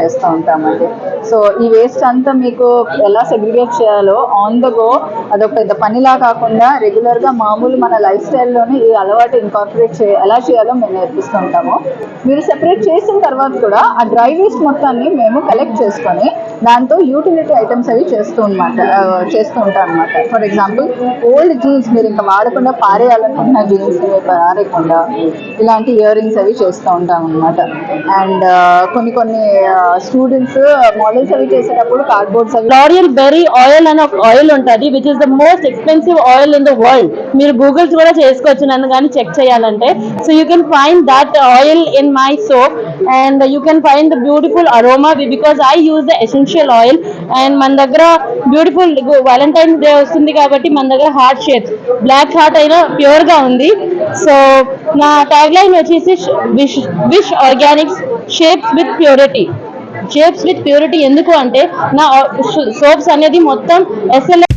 చేస్తూ ఉంటామండి. సో ఈ వేస్ట్ అంతా మీకు ఎలా సెగ్రిగేట్ చేయాలో ఆన్ ద గో అదొక పెద్ద పనిలా కాకుండా రెగ్యులర్గా మామూలు మన లైఫ్ స్టైల్లోనే ఈ అలవాటు ఇన్కార్పొరేట్ ఎలా చేయాలో మేము నేర్పిస్తూ ఉంటాము. మీరు సెపరేట్ చేసిన తర్వాత కూడా ఆ డ్రై వేస్ట్ మొత్తాన్ని మేము కలెక్ట్ చేసుకొని దాంతో యూటిలిటీ ఐటమ్స్ అవి చేస్తూ ఉంటాం అనమాట. ఫర్ ఎగ్జాంపుల్ ఓల్డ్ జీన్స్ మీరు ఇంకా వాడకుండా పారేయాలనుకుంటున్న జీన్స్ పారేయకుండా ఇలాంటి ఇయర్ రింగ్స్ అవి చేస్తూ ఉంటాం అనమాట. అండ్ కొన్ని స్టూడెంట్స్ మోడల్స్ అవి చేసేటప్పుడు కార్డ్బోర్డ్స్ అవి L'Oreal Berry Oil అని ఒక ఆయిల్ ఉంటుంది, which is the most expensive oil in the world. మీరు గూగుల్స్ కూడా చేసుకోవచ్చు నన్ను కానీ చెక్ చేయాలంటే. So you can find that oil in my soap and you can find the beautiful aroma because I use the essential oil. And మన దగ్గర beautiful Valentine's day వస్తుంది కాబట్టి మన దగ్గర హార్ట్ షేప్స్, బ్లాక్ హార్ట్ అయినా pure గా ఉంది. So నా ట్యాగ్ లైన్ వచ్చేసి wish Organics shapes with purity. Shapes with purity ఎందుకు అంటే నా సోప్స్ అనేది మొత్తం SLA